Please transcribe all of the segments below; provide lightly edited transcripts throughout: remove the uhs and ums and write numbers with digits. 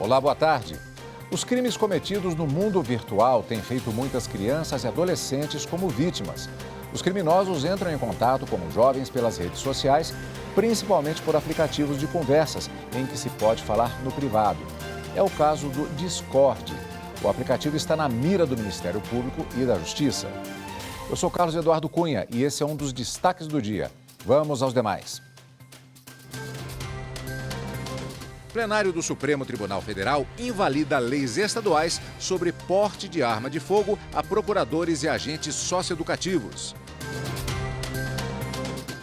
Olá, boa tarde. Os crimes cometidos no mundo virtual têm feito muitas crianças e adolescentes como vítimas. Os criminosos entram em contato com jovens pelas redes sociais, principalmente por aplicativos de conversas, em que se pode falar no privado. É o caso do Discord. O aplicativo está na mira do Ministério Público e da Justiça. Eu sou Carlos Eduardo Cunha e esse é um dos destaques do dia. Vamos aos demais. O plenário do Supremo Tribunal Federal invalida leis estaduais sobre porte de arma de fogo a procuradores e agentes socioeducativos.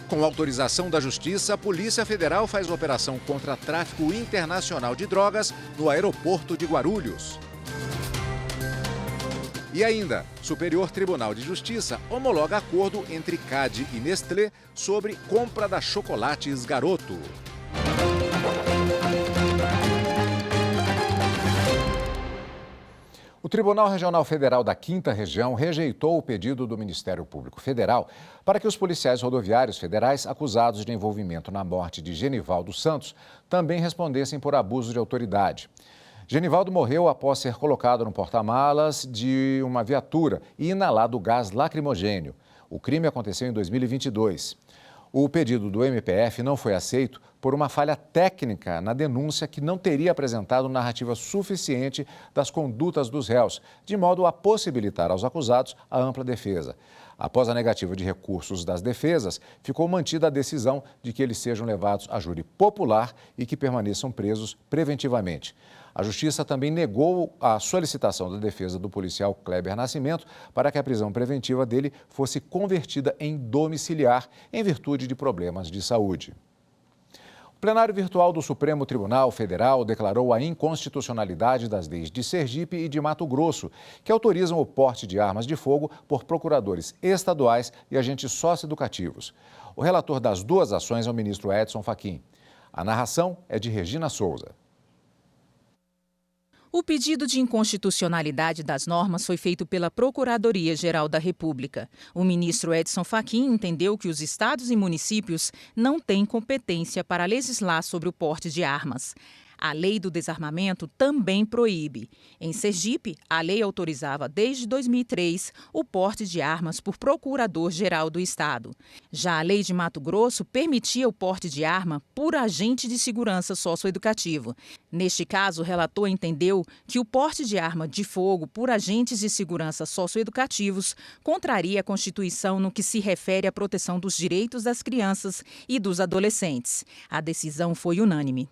Com autorização da Justiça, a Polícia Federal faz operação contra tráfico internacional de drogas no aeroporto de Guarulhos. E ainda, Superior Tribunal de Justiça homologa acordo entre CAD e Nestlé sobre compra da chocolates Garoto. O Tribunal Regional Federal da 5ª Região rejeitou o pedido do Ministério Público Federal para que os policiais rodoviários federais acusados de envolvimento na morte de Genivaldo Santos também respondessem por abuso de autoridade. Genivaldo morreu após ser colocado no porta-malas de uma viatura e inalado gás lacrimogêneo. O crime aconteceu em 2022. O pedido do MPF não foi aceito por uma falha técnica na denúncia que não teria apresentado narrativa suficiente das condutas dos réus, de modo a possibilitar aos acusados a ampla defesa. Após a negativa de recursos das defesas, ficou mantida a decisão de que eles sejam levados a júri popular e que permaneçam presos preventivamente. A Justiça também negou a solicitação da defesa do policial Kleber Nascimento para que a prisão preventiva dele fosse convertida em domiciliar, em virtude de problemas de saúde. O plenário virtual do Supremo Tribunal Federal declarou a inconstitucionalidade das leis de Sergipe e de Mato Grosso, que autorizam o porte de armas de fogo por procuradores estaduais e agentes socioeducativos. O relator das duas ações é o ministro Edson Fachin. A narração é de Regina Souza. O pedido de inconstitucionalidade das normas foi feito pela Procuradoria-Geral da República. O ministro Edson Fachin entendeu que os estados e municípios não têm competência para legislar sobre o porte de armas. A lei do desarmamento também proíbe. Em Sergipe, a lei autorizava desde 2003 o porte de armas por procurador-geral do estado. Já a lei de Mato Grosso permitia o porte de arma por agente de segurança socioeducativo. Neste caso, o relator entendeu que o porte de arma de fogo por agentes de segurança socioeducativos contraria a Constituição no que se refere à proteção dos direitos das crianças e dos adolescentes. A decisão foi unânime.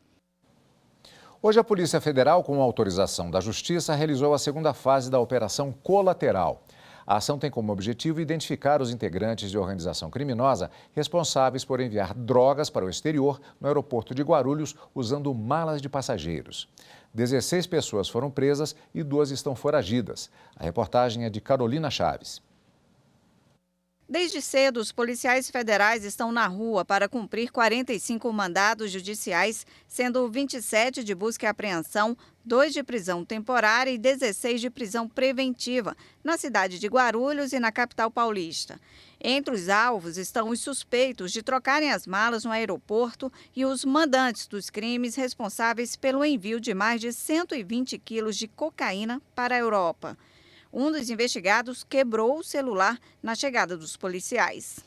Hoje, a Polícia Federal, com autorização da Justiça, realizou a segunda fase da Operação Colateral. A ação tem como objetivo identificar os integrantes de organização criminosa responsáveis por enviar drogas para o exterior no aeroporto de Guarulhos usando malas de passageiros. 16 pessoas foram presas e 2 estão foragidas. A reportagem é de Carolina Chaves. Desde cedo, os policiais federais estão na rua para cumprir 45 mandados judiciais, sendo 27 de busca e apreensão, 2 de prisão temporária e 16 de prisão preventiva, na cidade de Guarulhos e na capital paulista. Entre os alvos estão os suspeitos de trocarem as malas no aeroporto e os mandantes dos crimes responsáveis pelo envio de mais de 120 quilos de cocaína para a Europa. Um dos investigados quebrou o celular na chegada dos policiais.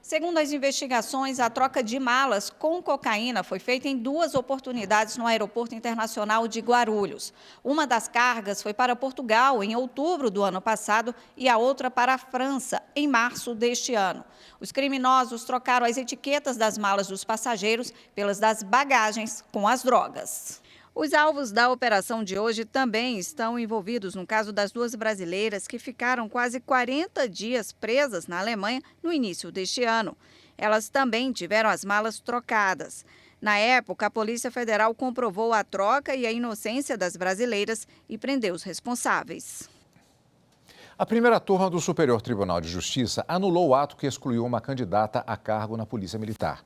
Segundo as investigações, a troca de malas com cocaína foi feita em 2 oportunidades no Aeroporto Internacional de Guarulhos. Uma das cargas foi para Portugal, em outubro do ano passado, e a outra para a França, em março deste ano. Os criminosos trocaram as etiquetas das malas dos passageiros pelas das bagagens com as drogas. Os alvos da operação de hoje também estão envolvidos no caso das 2 brasileiras que ficaram quase 40 dias presas na Alemanha no início deste ano. Elas também tiveram as malas trocadas. Na época, a Polícia Federal comprovou a troca e a inocência das brasileiras e prendeu os responsáveis. A primeira turma do Superior Tribunal de Justiça anulou o ato que excluiu uma candidata a cargo na Polícia Militar.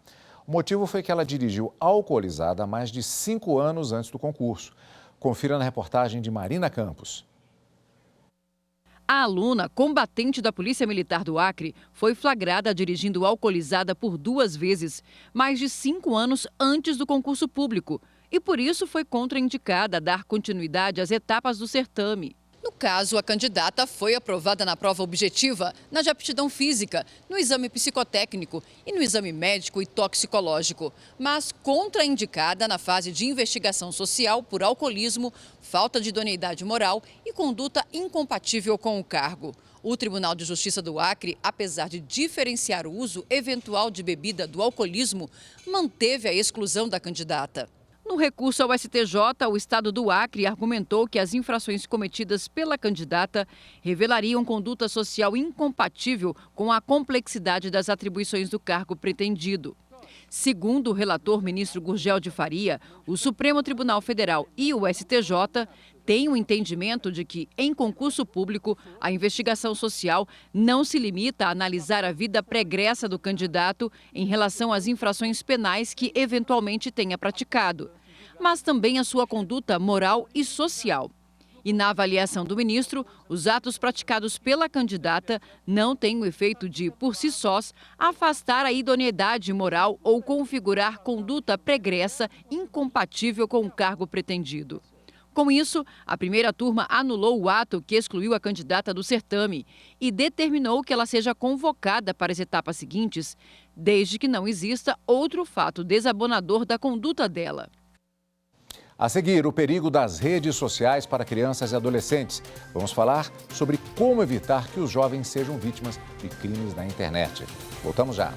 O motivo foi que ela dirigiu alcoolizada há mais de 5 anos antes do concurso. Confira na reportagem de Marina Campos. A aluna, combatente da Polícia Militar do Acre, foi flagrada dirigindo alcoolizada por 2 vezes, mais de 5 anos antes do concurso público. e por isso foi contraindicada a dar continuidade às etapas do certame. No caso, a candidata foi aprovada na prova objetiva, na de aptidão física, no exame psicotécnico e no exame médico e toxicológico, mas contraindicada na fase de investigação social por alcoolismo, falta de idoneidade moral e conduta incompatível com o cargo. O Tribunal de Justiça do Acre, apesar de diferenciar o uso eventual de bebida do alcoolismo, manteve a exclusão da candidata. No recurso ao STJ, o Estado do Acre argumentou que as infrações cometidas pela candidata revelariam conduta social incompatível com a complexidade das atribuições do cargo pretendido. Segundo o relator ministro Gurgel de Faria, o Supremo Tribunal Federal e o STJ têm o entendimento de que, em concurso público, a investigação social não se limita a analisar a vida pregressa do candidato em relação às infrações penais que eventualmente tenha praticado, mas também a sua conduta moral e social. E na avaliação do ministro, os atos praticados pela candidata não têm o efeito de, por si sós, afastar a idoneidade moral ou configurar conduta pregressa incompatível com o cargo pretendido. Com isso, a primeira turma anulou o ato que excluiu a candidata do certame e determinou que ela seja convocada para as etapas seguintes, desde que não exista outro fato desabonador da conduta dela. A seguir, o perigo das redes sociais para crianças e adolescentes. Vamos falar sobre como evitar que os jovens sejam vítimas de crimes na internet. Voltamos já.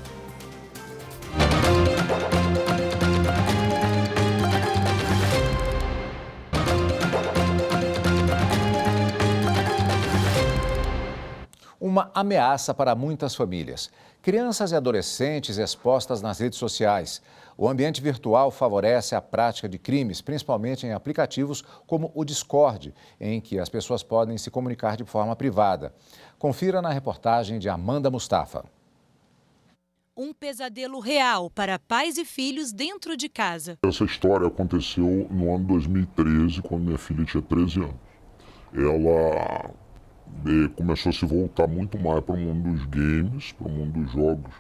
Uma ameaça para muitas famílias. Crianças e adolescentes expostas nas redes sociais. O ambiente virtual favorece a prática de crimes, principalmente em aplicativos como o Discord, em que as pessoas podem se comunicar de forma privada. Confira na reportagem de Amanda Mustafa. Um pesadelo real para pais e filhos dentro de casa. Essa história aconteceu no ano 2013, quando minha filha tinha 13 anos. Ela começou a se voltar muito mais para o mundo dos games, para o mundo dos jogos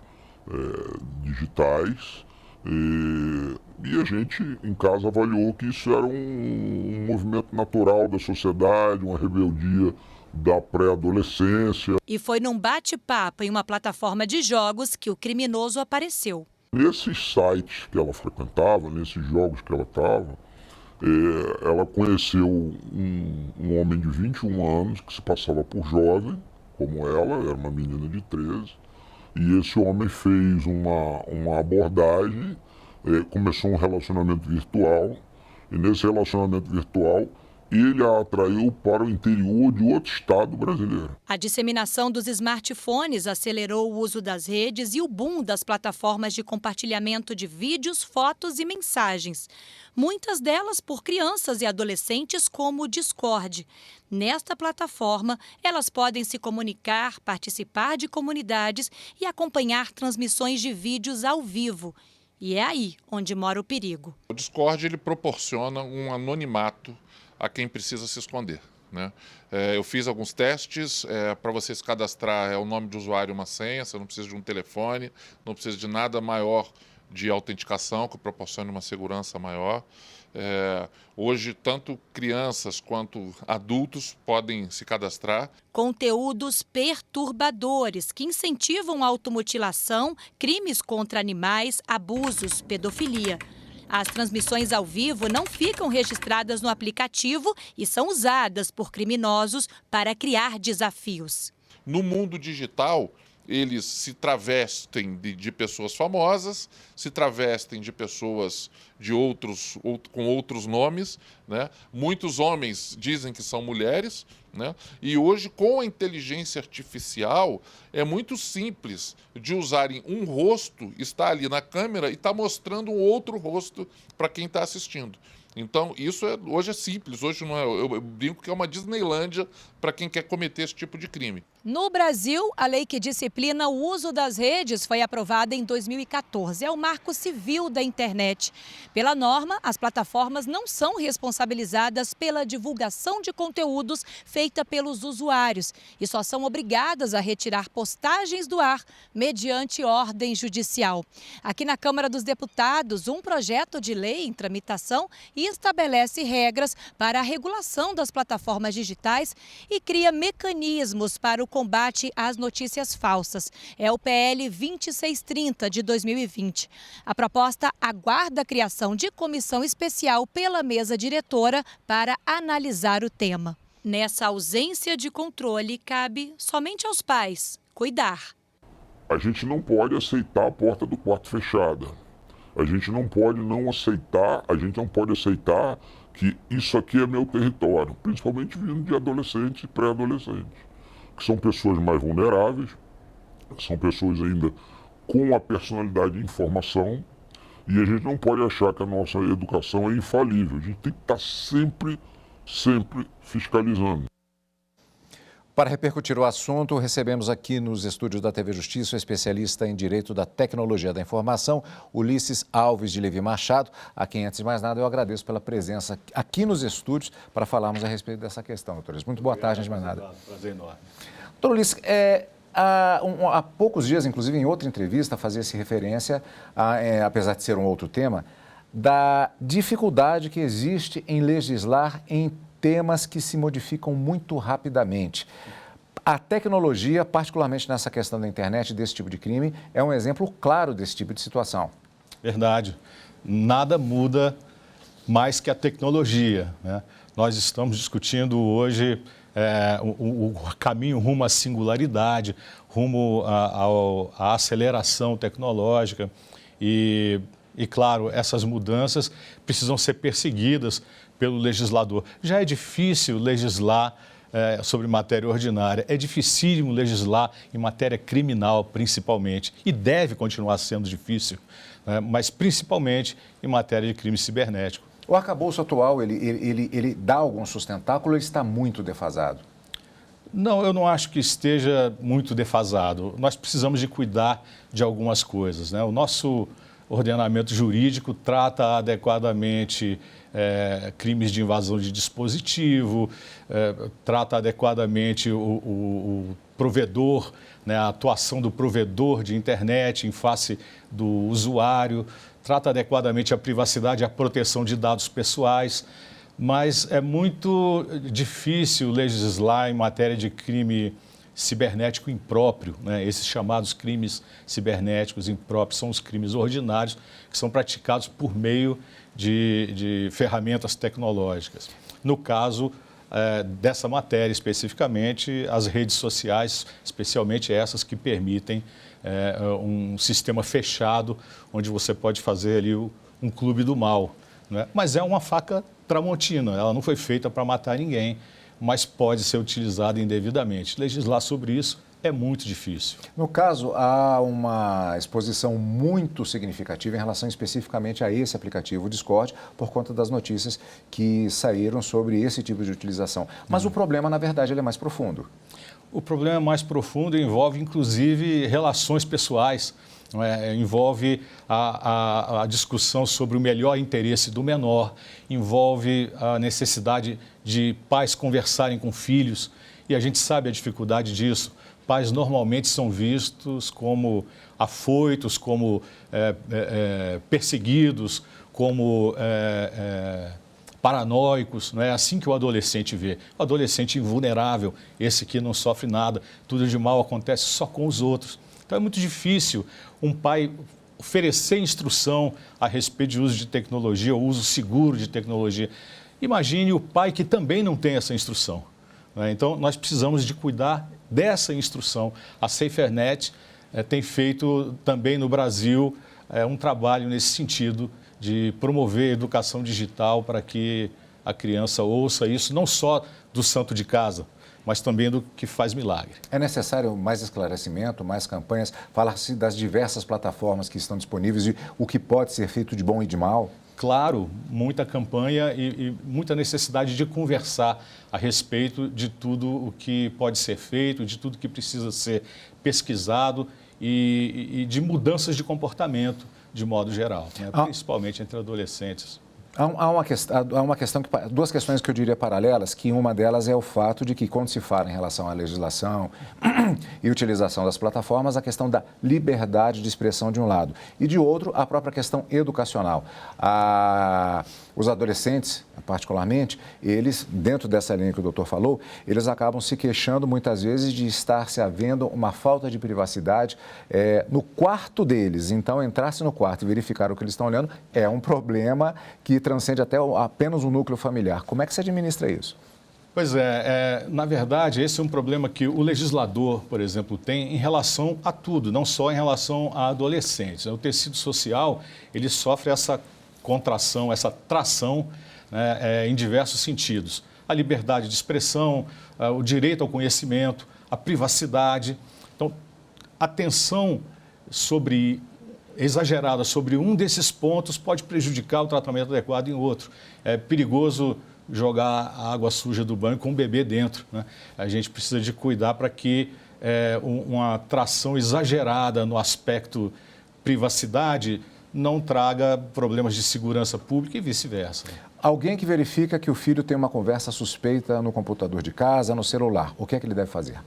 digitais. E a gente em casa avaliou que isso era um movimento natural da sociedade, uma rebeldia da pré-adolescência. E foi num bate-papo em uma plataforma de jogos que o criminoso apareceu. Nesses sites que ela frequentava, nesses jogos que ela estava, ela conheceu um homem de 21 anos que se passava por jovem, como ela, era uma menina de 13. E esse homem fez uma abordagem, começou um relacionamento virtual, e nesse relacionamento virtual ele a atraiu para o interior de outro estado brasileiro. A disseminação dos smartphones acelerou o uso das redes e o boom das plataformas de compartilhamento de vídeos, fotos e mensagens. Muitas delas por crianças e adolescentes, como o Discord. Nesta plataforma, elas podem se comunicar, participar de comunidades e acompanhar transmissões de vídeos ao vivo. E é aí onde mora o perigo. O Discord ele proporciona um anonimato a quem precisa se esconder, né? Eu fiz alguns testes, para você se cadastrar é o nome de usuário e uma senha, você não precisa de um telefone, não precisa de nada maior de autenticação que proporcione uma segurança maior. Hoje, tanto crianças quanto adultos podem se cadastrar. Conteúdos perturbadores que incentivam a automutilação, crimes contra animais, abusos, pedofilia. As transmissões ao vivo não ficam registradas no aplicativo e são usadas por criminosos para criar desafios. No mundo digital, eles se travestem de pessoas famosas, se travestem de pessoas com outros nomes, né? Muitos homens dizem que são mulheres, né? E hoje, com a inteligência artificial, é muito simples de usarem um rosto, está ali na câmera e está mostrando um outro rosto para quem está assistindo. Então, isso hoje é simples, hoje não é, eu brinco que é uma Disneylândia para quem quer cometer esse tipo de crime. No Brasil, a lei que disciplina o uso das redes foi aprovada em 2014. É o Marco Civil da Internet. Pela norma, as plataformas não são responsabilizadas pela divulgação de conteúdos feitos feita pelos usuários e só são obrigadas a retirar postagens do ar mediante ordem judicial. Aqui na Câmara dos Deputados, um projeto de lei em tramitação estabelece regras para a regulação das plataformas digitais e cria mecanismos para o combate às notícias falsas. É o PL 2630 de 2020. A proposta aguarda a criação de comissão especial pela mesa diretora para analisar o tema. Nessa ausência de controle, cabe somente aos pais cuidar. A gente não pode aceitar a porta do quarto fechada. A gente não pode aceitar que isso aqui é meu território, principalmente vindo de adolescentes e pré-adolescentes, que são pessoas mais vulneráveis, são pessoas ainda com a personalidade de informação, e a gente não pode achar que a nossa educação é infalível. A gente tem que estar sempre fiscalizando. Para repercutir o assunto, recebemos aqui nos estúdios da TV Justiça o especialista em Direito da Tecnologia da Informação, Ulisses Alves de Levi Machado, a quem, antes de mais nada, eu agradeço pela presença aqui nos estúdios para falarmos a respeito dessa questão, doutor Ulisses. Muito boa tarde, antes de mais nada. Prazer enorme. Doutor Ulisses, há poucos dias, inclusive em outra entrevista, fazia-se referência, apesar de ser um outro tema, da dificuldade que existe em legislar em temas que se modificam muito rapidamente. A tecnologia, particularmente nessa questão da internet, desse tipo de crime, é um exemplo claro desse tipo de situação. Verdade. Nada muda mais que a tecnologia, né? Nós estamos discutindo hoje o caminho rumo à singularidade, rumo à aceleração tecnológica e, claro, essas mudanças precisam ser perseguidas pelo legislador. Já é difícil legislar sobre matéria ordinária, é dificílimo legislar em matéria criminal, principalmente, e deve continuar sendo difícil, mas principalmente em matéria de crime cibernético. O arcabouço atual, ele dá algum sustentáculo ou ele está muito defasado? Não, eu não acho que esteja muito defasado. Nós precisamos de cuidar de algumas coisas, né? O nosso ordenamento jurídico trata adequadamente crimes de invasão de dispositivo, trata adequadamente o provedor, né, a atuação do provedor de internet em face do usuário, trata adequadamente a privacidade e a proteção de dados pessoais, mas é muito difícil legislar em matéria de crime cibernético impróprio, né? Esses chamados crimes cibernéticos impróprios são os crimes ordinários que são praticados por meio de ferramentas tecnológicas. No caso dessa matéria especificamente, as redes sociais, especialmente essas que permitem um sistema fechado, onde você pode fazer ali um clube do mal, né? Mas é uma faca tramontina, ela não foi feita para matar ninguém, mas pode ser utilizada indevidamente. Legislar sobre isso é muito difícil. No caso, há uma exposição muito significativa em relação especificamente a esse aplicativo, o Discord, por conta das notícias que saíram sobre esse tipo de utilização. Mas o problema, na verdade, ele é mais profundo. O problema mais profundo envolve, inclusive, relações pessoais. Envolve a discussão sobre o melhor interesse do menor, envolve a necessidade de pais conversarem com filhos, e a gente sabe a dificuldade disso. Pais normalmente são vistos como afoitos, como perseguidos, como paranoicos, não é assim que o adolescente vê. O adolescente invulnerável, esse que não sofre nada, tudo de mal acontece só com os outros. Então é muito difícil um pai oferecer instrução a respeito de uso de tecnologia, ou uso seguro de tecnologia. Imagine o pai que também não tem essa instrução, né? Então nós precisamos de cuidar dessa instrução. A SaferNet tem feito também no Brasil um trabalho nesse sentido de promover a educação digital para que a criança ouça isso não só do santo de casa, mas também do que faz milagre. É necessário mais esclarecimento, mais campanhas, falar-se das diversas plataformas que estão disponíveis e o que pode ser feito de bom e de mal? Claro, muita campanha e muita necessidade de conversar a respeito de tudo o que pode ser feito, de tudo que precisa ser pesquisado e de mudanças de comportamento de modo geral, né? Principalmente entre adolescentes. Há uma questão duas questões que eu diria paralelas, que uma delas é o fato de que, quando se fala em relação à legislação e utilização das plataformas, a questão da liberdade de expressão de um lado e, de outro, a própria questão educacional. Os adolescentes, particularmente, eles, dentro dessa linha que o doutor falou, eles acabam se queixando muitas vezes de estar se havendo uma falta de privacidade no quarto deles. Então, entrar-se no quarto e verificar o que eles estão olhando é um problema que transcende até apenas um núcleo familiar. Como é que se administra isso? Pois na verdade, esse é um problema que o legislador, por exemplo, tem em relação a tudo, não só em relação a adolescentes. O tecido social, ele sofre essa contração, essa tração, né, em diversos sentidos. A liberdade de expressão, o direito ao conhecimento, a privacidade. Então, atenção exagerada sobre um desses pontos pode prejudicar o tratamento adequado em outro. É perigoso jogar a água suja do banho com um bebê dentro, né? A gente precisa de cuidar para que uma tração exagerada no aspecto privacidade não traga problemas de segurança pública e vice-versa. Alguém que verifica que o filho tem uma conversa suspeita no computador de casa, no celular, o que é que ele deve fazer?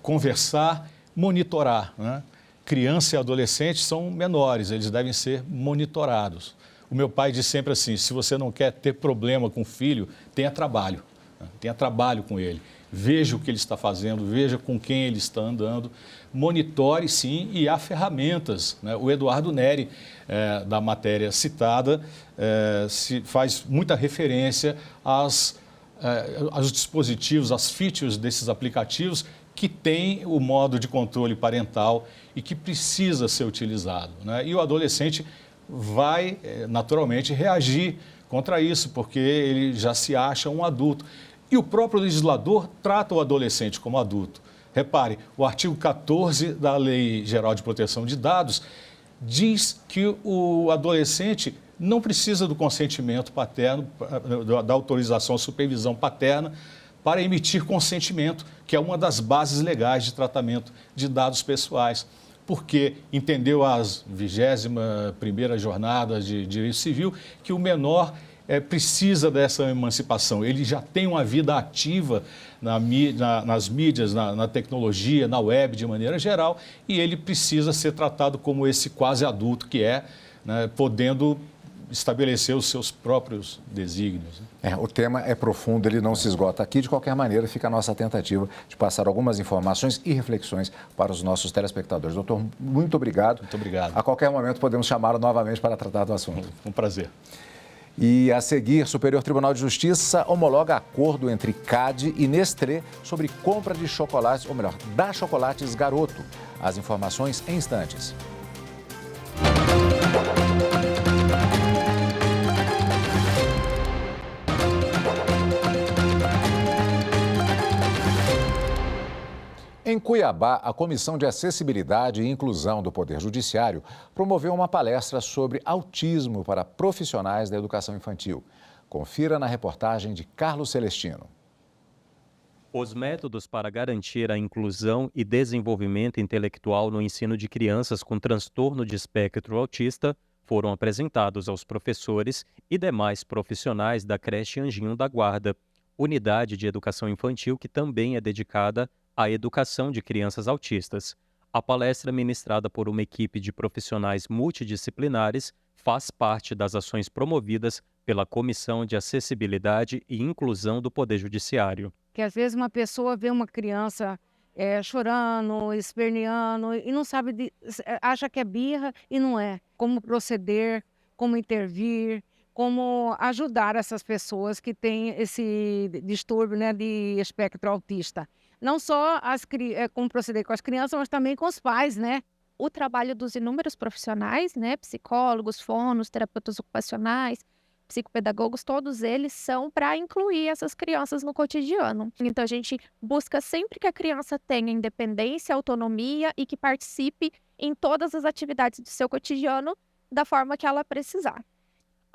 Conversar, monitorar, né? Criança e adolescente são menores, eles devem ser monitorados. O meu pai diz sempre assim, se você não quer ter problema com o filho, tenha trabalho, né? Tenha trabalho com ele. Veja o que ele está fazendo, veja com quem ele está andando, monitore sim, e há ferramentas, né? O Eduardo Neri, da matéria citada, faz muita referência aos dispositivos, às features desses aplicativos que tem o modo de controle parental e que precisa ser utilizado, né? E o adolescente vai, naturalmente, reagir contra isso, porque ele já se acha um adulto. E o próprio legislador trata o adolescente como adulto. Repare, o artigo 14 da Lei Geral de Proteção de Dados diz que o adolescente não precisa do consentimento paterno, da autorização, supervisão paterna, para emitir consentimento, que é uma das bases legais de tratamento de dados pessoais. Porque entendeu as 21ª jornadas de direito civil que o menor precisa dessa emancipação. Ele já tem uma vida ativa nas mídias, na tecnologia, na web de maneira geral, e ele precisa ser tratado como esse quase adulto que né, podendo estabelecer os seus próprios desígnios. O tema é profundo, ele não se esgota aqui. De qualquer maneira, fica a nossa tentativa de passar algumas informações e reflexões para os nossos telespectadores. Doutor, muito obrigado. Muito obrigado. A qualquer momento podemos chamá-lo novamente para tratar do assunto. Um prazer. E a seguir, Superior Tribunal de Justiça homologa acordo entre CAD e Nestlé sobre compra de chocolates, ou melhor, da Chocolates Garoto. As informações em instantes. Em Cuiabá, a Comissão de Acessibilidade e Inclusão do Poder Judiciário promoveu uma palestra sobre autismo para profissionais da educação infantil. Confira na reportagem de Carlos Celestino. Os métodos para garantir a inclusão e desenvolvimento intelectual no ensino de crianças com transtorno de espectro autista foram apresentados aos professores e demais profissionais da creche Anjinho da Guarda, unidade de educação infantil que também é dedicada à educação de crianças autistas. A palestra, ministrada por uma equipe de profissionais multidisciplinares, faz parte das ações promovidas pela Comissão de Acessibilidade e Inclusão do Poder Judiciário. Que às vezes uma pessoa vê uma criança chorando, esperneando e não sabe, acha que é birra e não é. Como proceder, como intervir, como ajudar essas pessoas que têm esse distúrbio, né, de espectro autista. Não só como proceder com as crianças, mas também com os pais, né? O trabalho dos inúmeros profissionais, né, psicólogos, fonos, terapeutas ocupacionais, psicopedagogos, todos eles são para incluir essas crianças no cotidiano. Então, a gente busca sempre que a criança tenha independência, autonomia e que participe em todas as atividades do seu cotidiano da forma que ela precisar.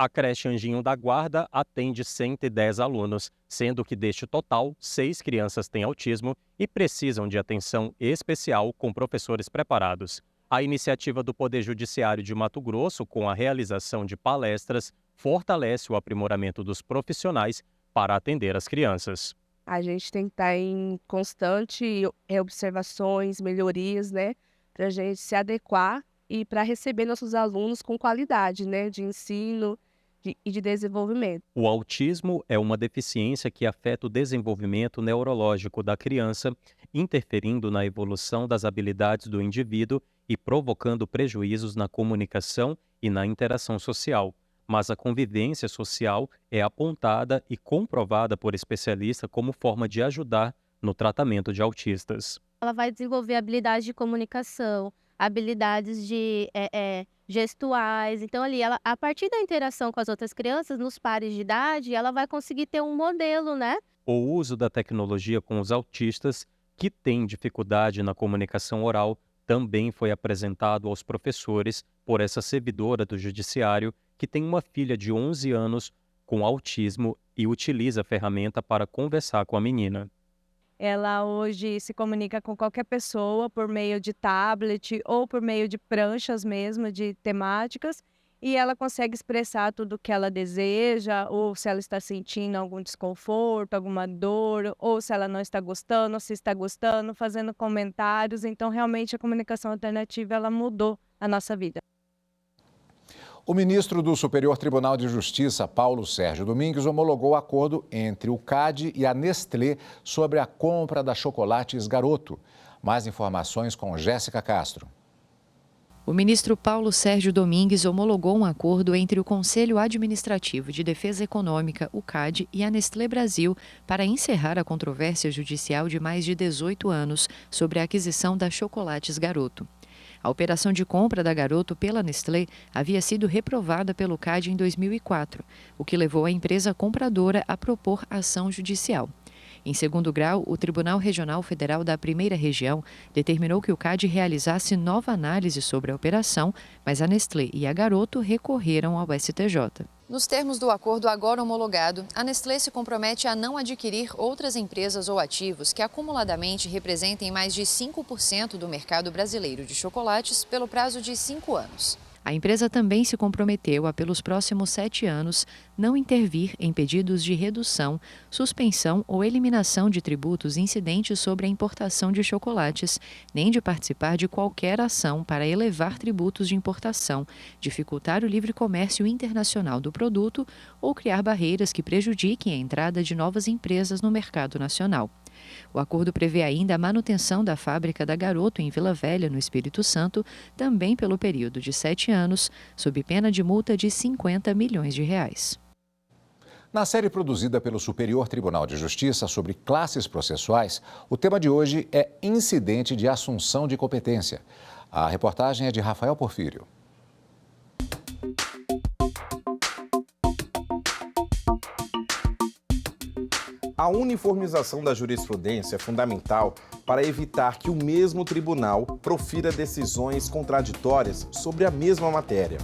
A creche Anjinho da Guarda atende 110 alunos, sendo que deste total, 6 crianças têm autismo e precisam de atenção especial com professores preparados. A iniciativa do Poder Judiciário de Mato Grosso, com a realização de palestras, fortalece o aprimoramento dos profissionais para atender as crianças. A gente tem que estar em constante observações, melhorias, né, para a gente se adequar e para receber nossos alunos com qualidade, né, de ensino e de desenvolvimento. O autismo é uma deficiência que afeta o desenvolvimento neurológico da criança, interferindo na evolução das habilidades do indivíduo e provocando prejuízos na comunicação e na interação social. Mas a convivência social é apontada e comprovada por especialistas como forma de ajudar no tratamento de autistas. Ela vai desenvolver habilidades de comunicação, habilidades de gestuais. Então, ali, ela, a partir da interação com as outras crianças, nos pares de idade, ela vai conseguir ter um modelo, né? O uso da tecnologia com os autistas que têm dificuldade na comunicação oral também foi apresentado aos professores por essa servidora do Judiciário que tem uma filha de 11 anos com autismo e utiliza a ferramenta para conversar com a menina. Ela hoje se comunica com qualquer pessoa por meio de tablet ou por meio de pranchas mesmo, de temáticas, e ela consegue expressar tudo o que ela deseja, ou se ela está sentindo algum desconforto, alguma dor, ou se ela não está gostando, ou se está gostando, fazendo comentários. Então, realmente, a comunicação alternativa ela mudou a nossa vida. O ministro do Superior Tribunal de Justiça, Paulo Sérgio Domingues, homologou o acordo entre o CAD e a Nestlé sobre a compra da chocolates Garoto. Mais informações com Jéssica Castro. O ministro Paulo Sérgio Domingues homologou um acordo entre o Conselho Administrativo de Defesa Econômica, o CAD, e a Nestlé Brasil para encerrar a controvérsia judicial de mais de 18 anos sobre a aquisição da chocolates Garoto. A operação de compra da Garoto pela Nestlé havia sido reprovada pelo CAD em 2004, o que levou a empresa compradora a propor ação judicial. Em segundo grau, o Tribunal Regional Federal da Primeira Região determinou que o CAD realizasse nova análise sobre a operação, mas a Nestlé e a Garoto recorreram ao STJ. Nos termos do acordo agora homologado, a Nestlé se compromete a não adquirir outras empresas ou ativos que acumuladamente representem mais de 5% do mercado brasileiro de chocolates pelo prazo de 5 anos. A empresa também se comprometeu a, pelos próximos 7 anos, não intervir em pedidos de redução, suspensão ou eliminação de tributos incidentes sobre a importação de chocolates, nem de participar de qualquer ação para elevar tributos de importação, dificultar o livre comércio internacional do produto ou criar barreiras que prejudiquem a entrada de novas empresas no mercado nacional. O acordo prevê ainda a manutenção da fábrica da Garoto em Vila Velha, no Espírito Santo, também pelo período de 7 anos, sob pena de multa de R$50 milhões. Na série produzida pelo Superior Tribunal de Justiça sobre classes processuais, o tema de hoje é incidente de assunção de competência. A reportagem é de Rafael Porfírio. A uniformização da jurisprudência é fundamental para evitar que o mesmo tribunal profira decisões contraditórias sobre a mesma matéria.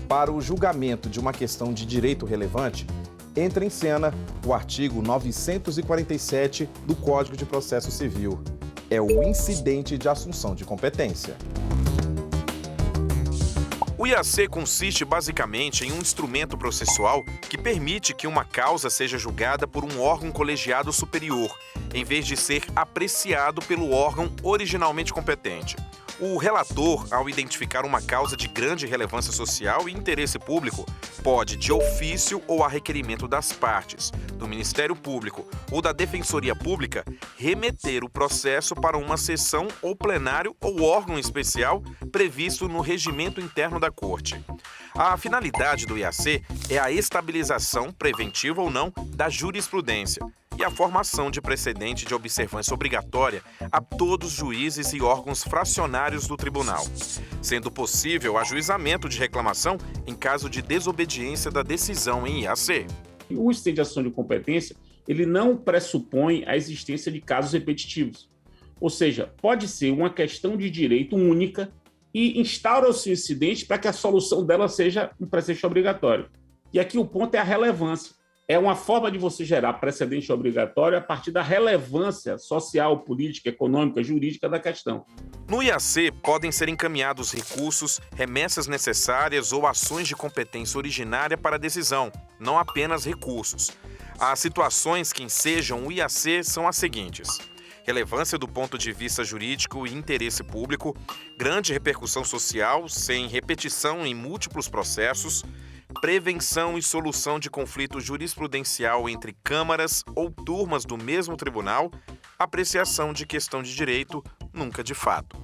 Para o julgamento de uma questão de direito relevante, entra em cena o artigo 947 do Código de Processo Civil. É o incidente de assunção de competência. O IAC consiste basicamente em um instrumento processual que permite que uma causa seja julgada por um órgão colegiado superior, em vez de ser apreciado pelo órgão originalmente competente. O relator, ao identificar uma causa de grande relevância social e interesse público, pode, de ofício ou a requerimento das partes, do Ministério Público ou da Defensoria Pública, remeter o processo para uma sessão ou plenário ou órgão especial previsto no regimento interno da Corte. A finalidade do IAC é a estabilização, preventiva ou não, da jurisprudência e a formação de precedente de observância obrigatória a todos os juízes e órgãos fracionários do tribunal, sendo possível ajuizamento de reclamação em caso de desobediência da decisão em IAC. O incidente de assunção de competência, ele não pressupõe a existência de casos repetitivos. Ou seja, pode ser uma questão de direito única e instaura-se o incidente para que a solução dela seja um precedente obrigatório. E aqui o ponto é a relevância. é uma forma de você gerar precedente obrigatório a partir da relevância social, política, econômica, jurídica da questão. No IAC, podem ser encaminhados recursos, remessas necessárias ou ações de competência originária para a decisão, não apenas recursos. As situações que ensejam o IAC são as seguintes: relevância do ponto de vista jurídico e interesse público, grande repercussão social, sem repetição em múltiplos processos, prevenção e solução de conflito jurisprudencial entre câmaras ou turmas do mesmo tribunal, apreciação de questão de direito, nunca de fato.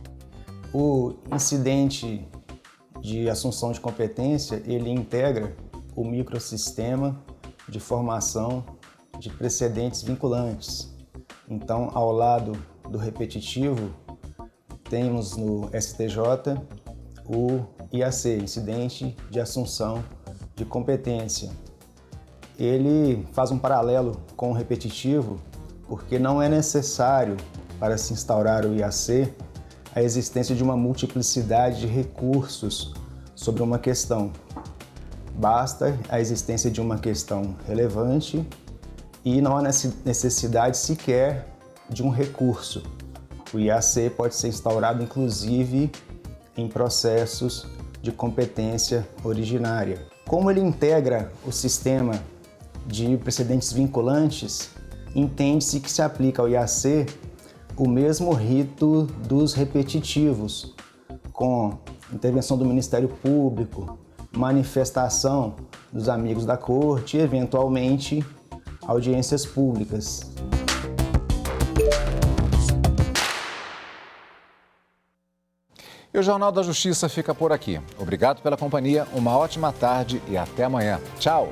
O incidente de assunção de competência, ele integra o microsistema de formação de precedentes vinculantes. Então, ao lado do repetitivo, temos no STJ o IAC, Incidente de Assunção de Competência. Ele faz um paralelo com o repetitivo, porque não é necessário, para se instaurar o IAC, a existência de uma multiplicidade de recursos sobre uma questão. Basta a existência de uma questão relevante e não há necessidade sequer de um recurso. O IAC pode ser instaurado, inclusive, em processos de competência originária. Como ele integra o sistema de precedentes vinculantes, entende-se que se aplica ao IAC o mesmo rito dos repetitivos, com intervenção do Ministério Público, manifestação dos amigos da Corte e, eventualmente, audiências públicas. E o Jornal da Justiça fica por aqui. Obrigado pela companhia, uma ótima tarde e até amanhã. Tchau!